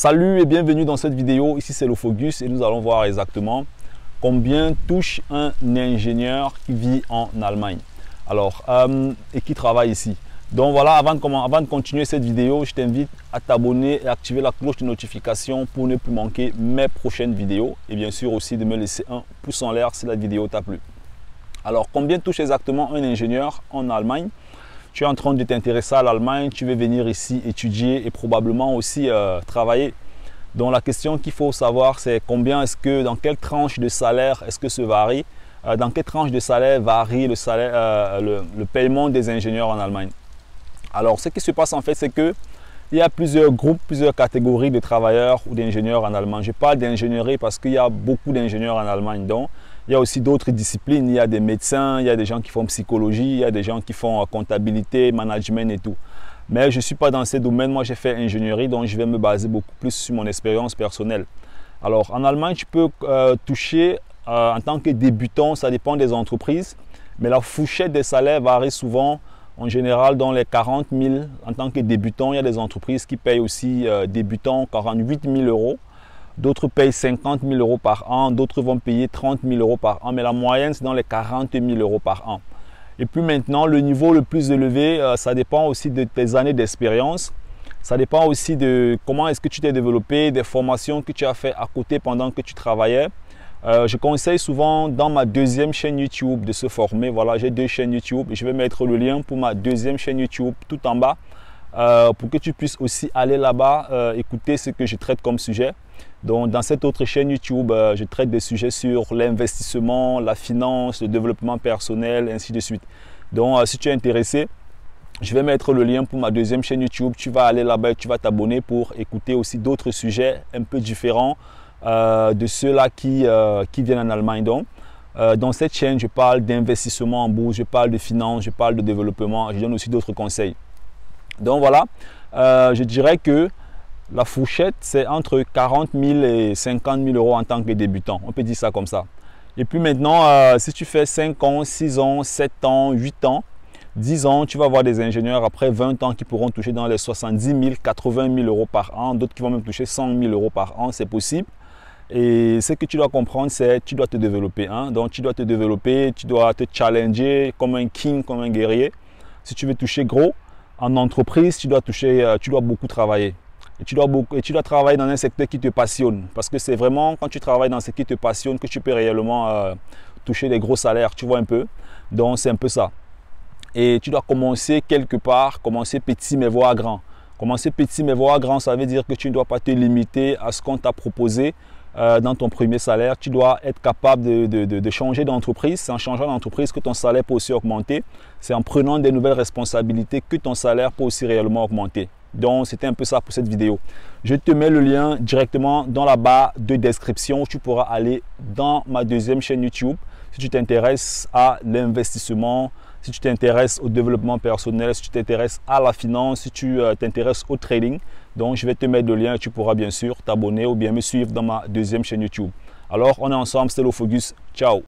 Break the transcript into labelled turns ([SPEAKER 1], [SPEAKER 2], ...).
[SPEAKER 1] Salut et bienvenue dans cette vidéo. Ici c'est Lofogus et nous allons voir exactement combien touche un ingénieur qui vit en Allemagne et qui travaille ici. Donc voilà, avant de continuer cette vidéo, je t'invite à t'abonner et activer la cloche de notification pour ne plus manquer mes prochaines vidéos et bien sûr aussi de me laisser un pouce en l'air si la vidéo t'a plu. Alors combien touche exactement un ingénieur en Allemagne? Tu es en train de t'intéresser à l'Allemagne, tu veux venir ici étudier et probablement aussi travailler. Donc la question qu'il faut savoir, c'est dans quelle tranche de salaire est-ce que ça varie? Dans quelle tranche de salaire varie le paiement des ingénieurs en Allemagne? Alors ce qui se passe en fait, c'est que il y a plusieurs groupes, plusieurs catégories de travailleurs ou d'ingénieurs en Allemagne. Je parle d'ingénierie parce qu'il y a beaucoup d'ingénieurs en Allemagne. Donc, il y a aussi d'autres disciplines. Il y a des médecins, il y a des gens qui font psychologie, il y a des gens qui font comptabilité, management et tout. Mais je ne suis pas dans ces domaines. Moi, j'ai fait ingénierie, donc je vais me baser beaucoup plus sur mon expérience personnelle. Alors, en Allemagne, tu peux toucher en tant que débutant, ça dépend des entreprises. Mais la fourchette des salaires varie souvent. En général, dans les 40 000, en tant que débutant, il y a des entreprises qui payent aussi débutants 48 000 euros. D'autres payent 50 000 euros par an, d'autres vont payer 30 000 euros par an, mais la moyenne, c'est dans les 40 000 euros par an. Et puis maintenant, le niveau le plus élevé, ça dépend aussi de tes années d'expérience. Ça dépend aussi de comment est-ce que tu t'es développé, des formations que tu as fait à côté pendant que tu travaillais. Je conseille souvent dans ma deuxième chaîne YouTube de se former. Voilà, j'ai deux chaînes YouTube et je vais mettre le lien pour ma deuxième chaîne YouTube tout en bas pour que tu puisses aussi aller là-bas écouter ce que je traite comme sujet. Donc, dans cette autre chaîne YouTube, je traite des sujets sur l'investissement, la finance, le développement personnel, ainsi de suite. Donc, si tu es intéressé, je vais mettre le lien pour ma deuxième chaîne YouTube. Tu vas aller là-bas et tu vas t'abonner pour écouter aussi d'autres sujets un peu différents de ceux-là qui viennent en Allemagne. Donc, dans cette chaîne, je parle d'investissement en bourse, je parle de finance, je parle de développement, je donne aussi d'autres conseils. Donc voilà, je dirais que la fourchette, c'est entre 40 000 et 50 000 euros en tant que débutant. On peut dire ça comme ça. Et puis maintenant, si tu fais 5 ans, 6 ans, 7 ans, 8 ans, 10 ans, tu vas avoir des ingénieurs après 20 ans qui pourront toucher dans les 70 000, 80 000 euros par an. D'autres qui vont même toucher 100 000 euros par an, c'est possible. Et ce que tu dois comprendre, c'est que tu dois te développer. Donc, tu dois te développer, tu dois te challenger comme un king, comme un guerrier. Si tu veux toucher gros, en entreprise, tu dois beaucoup travailler. Et tu dois travailler dans un secteur qui te passionne. Parce que c'est vraiment quand tu travailles dans ce qui te passionne que tu peux réellement toucher des gros salaires. Tu vois un peu? Donc, c'est un peu ça. Et tu dois commencer quelque part, commencer petit mais voir grand. Commencer petit mais voir grand, ça veut dire que tu ne dois pas te limiter à ce qu'on t'a proposé dans ton premier salaire. Tu dois être capable de changer d'entreprise. C'est en changeant d'entreprise que ton salaire peut aussi augmenter. C'est en prenant des nouvelles responsabilités que ton salaire peut aussi réellement augmenter. Donc, c'était un peu ça pour cette vidéo. Je te mets le lien directement dans la barre de description. Tu pourras aller dans ma deuxième chaîne YouTube si tu t'intéresses à l'investissement, si tu t'intéresses au développement personnel, si tu t'intéresses à la finance, si tu t'intéresses au trading. Donc, je vais te mettre le lien et tu pourras bien sûr t'abonner ou bien me suivre dans ma deuxième chaîne YouTube. Alors, on est ensemble, c'est Lofogus. Ciao!